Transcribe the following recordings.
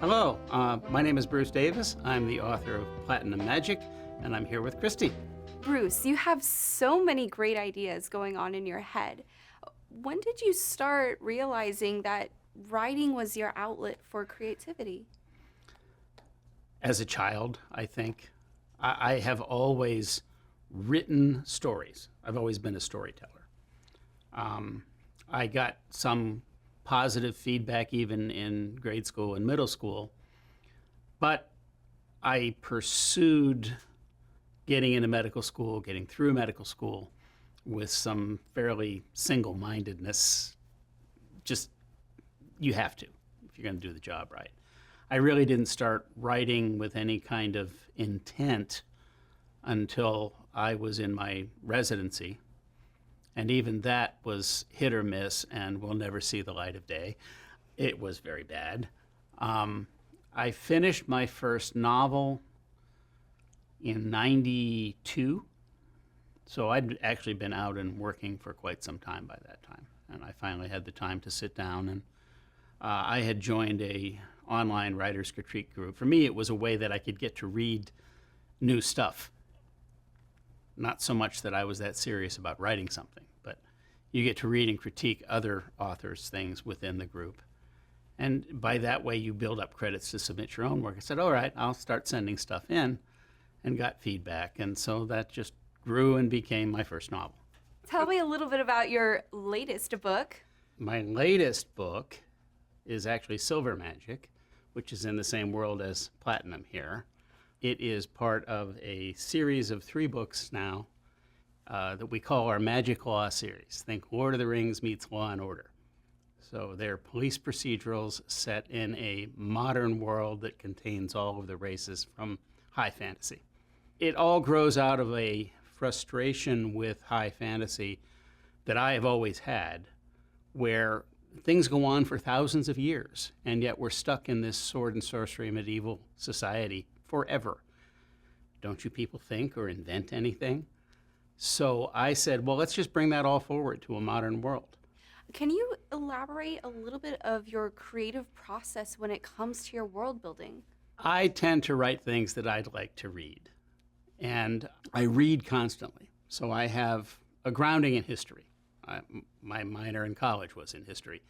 Hello, my name is Bruce Davis. I'm the author of Platinum Magic, and I'm here with Christie. Bruce, you have so many great ideas going on in your head. When did you start realizing that writing was your outlet for creativity? As a child, I think, I have always written stories. I've always been a storyteller. I got some positive feedback even in grade school and middle school, but I pursued getting into medical school, getting through medical school with some fairly single-mindedness. Just, you have to if you're going to do the job right. I really didn't start writing with any kind of intent until I was in my residency. And even that was hit or miss and will never see the light of day. It was very bad. I finished my first novel in '92. So I'd actually been out and working for quite some time by that time. And I finally had the time to sit down, and I had joined a online writer's critique group. For me, it was a way that I could get to read new stuff. Not so much that I was that serious about writing something, but you get to read and critique other authors' things within the group. And by that way, you build up credits to submit your own work. I said, all right, I'll start sending stuff in, and got feedback. And so that just grew and became my first novel. Tell me a little bit about your latest book. My latest book is actually Silver Magic, which is in the same world as Platinum here. It is part of a series of 3 books now that we call our Magic Law series. Think Lord of the Rings meets Law and Order. So they're police procedurals set in a modern world that contains all of the races from high fantasy. It all grows out of a frustration with high fantasy that I have always had, where things go on for thousands of years, and yet we're stuck in this sword and sorcery medieval society forever. Don't you people think or invent anything? So I said, well, let's just bring that all forward to a modern world. Can you elaborate a little bit of your creative process when it comes to your world building? I tend to write things that I'd like to read, and I read constantly. So I have a grounding in history. My minor in college was in history,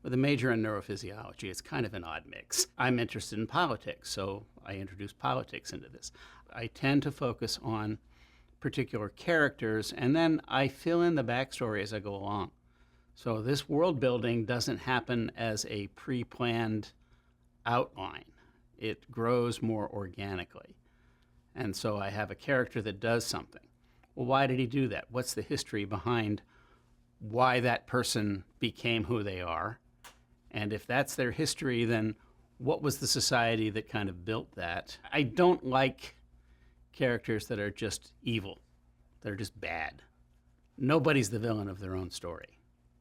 with a major in neurophysiology. It's kind of an odd mix. I'm interested in politics, so I introduce politics into this. I tend to focus on particular characters, and then I fill in the backstory as I go along. So this world building doesn't happen as a pre-planned outline. It grows more organically. And so I have a character that does something. Well, why did he do that? What's the history behind why that person became who they are? And if that's their history, then what was the society that kind of built that? I don't like characters that are just evil. They're just bad. Nobody's the villain of their own story.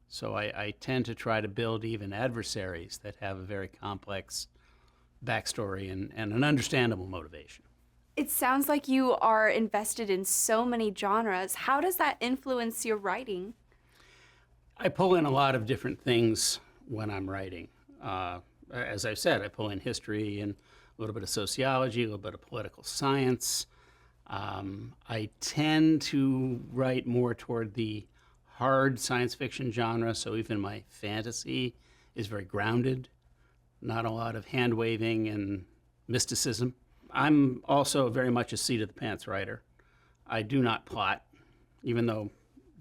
So I tend to try to build even adversaries that have a very complex backstory and an understandable motivation. It sounds like you are invested in so many genres. How does that influence your writing? I pull in a lot of different things when I'm writing. As I've said, I pull in history and a little bit of sociology, a little bit of political science. I tend to write more toward the hard science fiction genre, so even my fantasy is very grounded, not a lot of hand-waving and mysticism. I'm also very much a seat-of-the-pants writer. I do not plot, even though,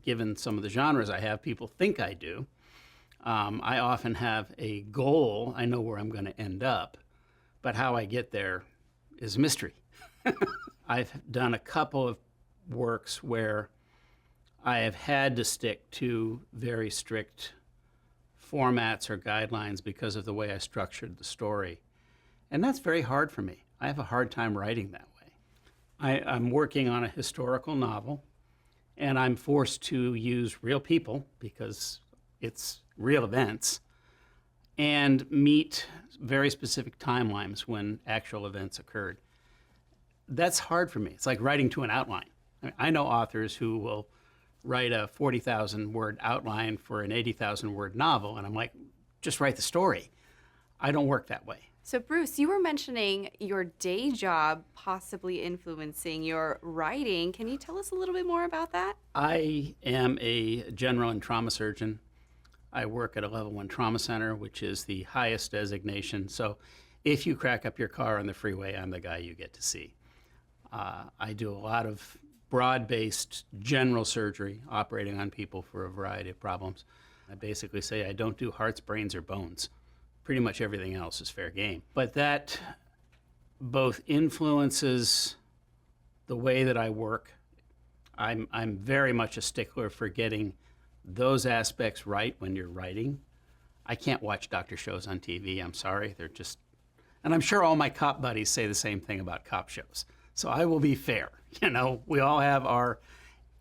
given some of the genres I have, people think I do. I often have a goal. I know where I'm going to end up, but how I get there is a mystery. I've done a couple of works where I have had to stick to very strict formats or guidelines because of the way I structured the story. And that's very hard for me. I have a hard time writing that way. I'm working on a historical novel, and I'm forced to use real people because it's real events, and meet very specific timelines when actual events occurred. That's hard for me. It's like writing to an outline. I know authors who will write a 40,000 word outline for an 80,000 word novel, and I'm like, just write the story. I don't work that way. So, Bruce, you were mentioning your day job possibly influencing your writing. Can you tell us a little bit more about that? I am a general and trauma surgeon. I work at a level 1 trauma center, which is the highest designation. So if you crack up your car on the freeway, I'm the guy you get to see. I do a lot of broad-based general surgery, operating on people for a variety of problems. I basically say I don't do hearts, brains, or bones. Pretty much everything else is fair game. But that both influences the way that I work. I'm very much a stickler for getting those aspects right when you're writing. I can't watch doctor shows on TV. I'm sorry. They're just, and I'm sure all my cop buddies say the same thing about cop shows. So I will be fair. You know, we all have our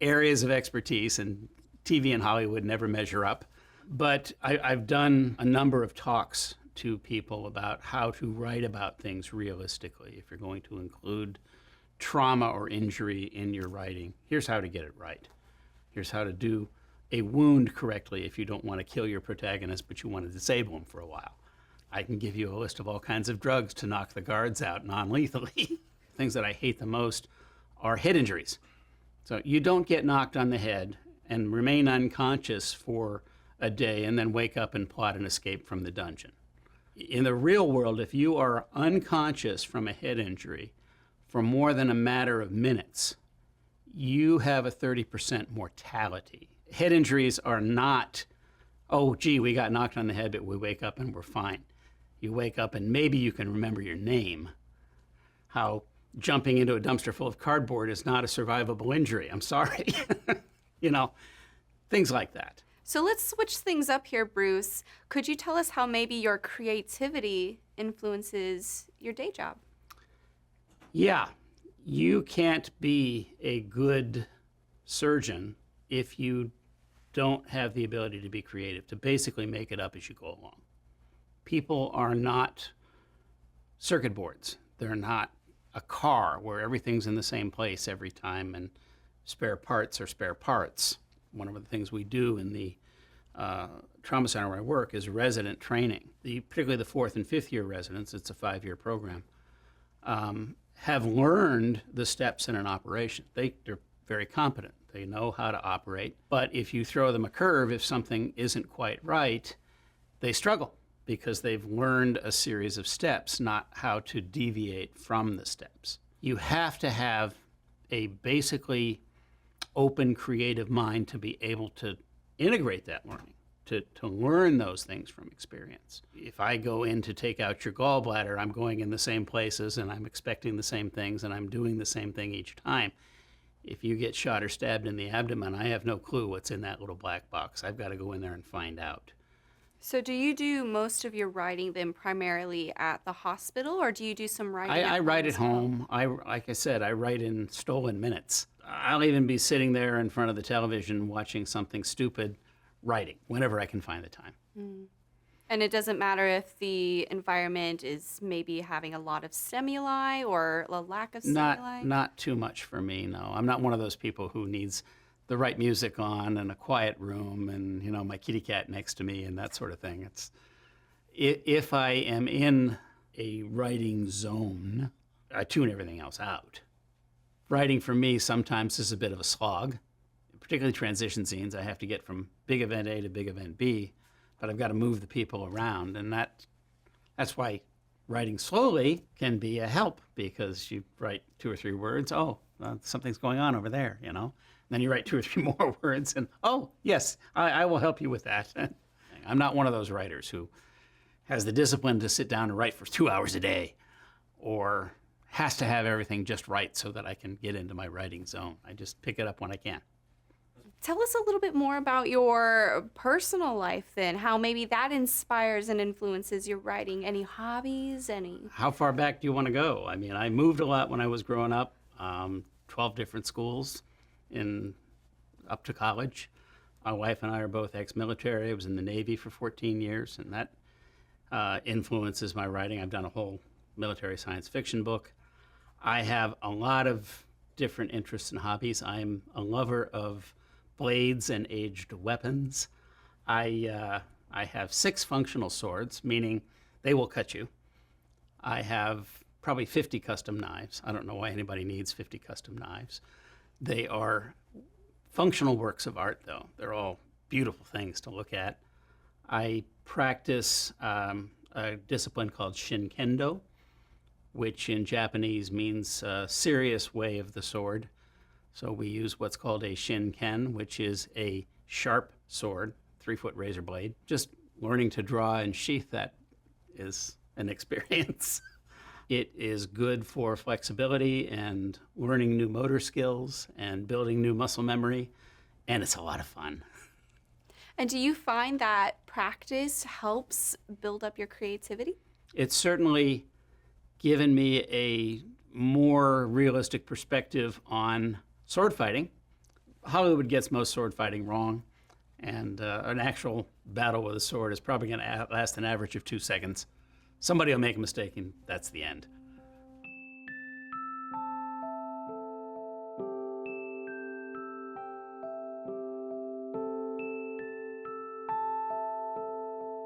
areas of expertise, and TV and Hollywood never measure up. But I've done a number of talks to people about how to write about things realistically. If you're going to include trauma or injury in your writing, here's how to get it right. Here's how to do a wound correctly if you don't want to kill your protagonist, but you want to disable him for a while. I can give you a list of all kinds of drugs to knock the guards out non-lethally. Things that I hate the most are head injuries. So you don't get knocked on the head and remain unconscious for a day and then wake up and plot an escape from the dungeon. In the real world, if you are unconscious from a head injury for more than a matter of minutes, you have a 30% mortality. Head injuries are not, oh, gee, we got knocked on the head, but we wake up and we're fine. You wake up and maybe you can remember your name. How jumping into a dumpster full of cardboard is not a survivable injury. I'm sorry. You know, things like that. So let's switch things up here, Bruce. Could you tell us how maybe your creativity influences your day job? Yeah, you can't be a good surgeon if you don't have the ability to be creative, to basically make it up as you go along. People are not circuit boards. They're not a car where everything's in the same place every time and spare parts are spare parts. One of the things we do in the trauma center where I work is resident training. Particularly the 4th and 5th year residents, it's a 5-year program, have learned the steps in an operation. They're very competent. They know how to operate. But if you throw them a curve, if something isn't quite right, they struggle because they've learned a series of steps, not how to deviate from the steps. You have to have a basically open, creative mind to be able to integrate that learning, to learn those things from experience. If I go in to take out your gallbladder, I'm going in the same places and I'm expecting the same things and I'm doing the same thing each time. If you get shot or stabbed in the abdomen, I have no clue what's in that little black box. I've got to go in there and find out. So do you do most of your writing then primarily at the hospital, or do you do some writing at I write as at well? home. Like I said, I write in stolen minutes. I'll even be sitting there in front of the television watching something stupid, writing, whenever I can find the time. And it doesn't matter if the environment is maybe having a lot of stimuli or a lack of stimuli? Not too much for me, no. I'm not one of those people who needs the right music on and a quiet room and, you know, my kitty cat next to me and that sort of thing. If I am in a writing zone, I tune everything else out. Writing for me sometimes is a bit of a slog, particularly transition scenes. I have to get from big event A to big event B, but I've got to move the people around, and that's why writing slowly can be a help, because you write 2 or 3 words, something's going on over there, you know? And then you write 2 or 3 more words, and yes, I will help you with that. I'm not one of those writers who has the discipline to sit down and write for 2 hours a day, or has to have everything just right so that I can get into my writing zone. I just pick it up when I can. Tell us a little bit more about your personal life then, how maybe that inspires and influences your writing. Any hobbies, How far back do you want to go? I mean, I moved a lot when I was growing up, 12 different schools up to college. My wife and I are both ex-military. I was in the Navy for 14 years, and that influences my writing. I've done a whole military science fiction book. I have a lot of different interests and hobbies. I'm a lover of blades and aged weapons. I have 6 functional swords, meaning they will cut you. I have probably 50 custom knives. I don't know why anybody needs 50 custom knives. They are functional works of art, though. They're all beautiful things to look at. I practice a discipline called Shinkendo, which in Japanese means serious way of the sword. So we use what's called a shinken, which is a sharp sword, 3-foot razor blade. Just learning to draw and sheath that is an experience. It is good for flexibility and learning new motor skills and building new muscle memory, and it's a lot of fun. And do you find that practice helps build up your creativity? It's certainly given me a more realistic perspective on sword fighting. Hollywood gets most sword fighting wrong, and an actual battle with a sword is probably going to last an average of 2 seconds. Somebody will make a mistake, and that's the end.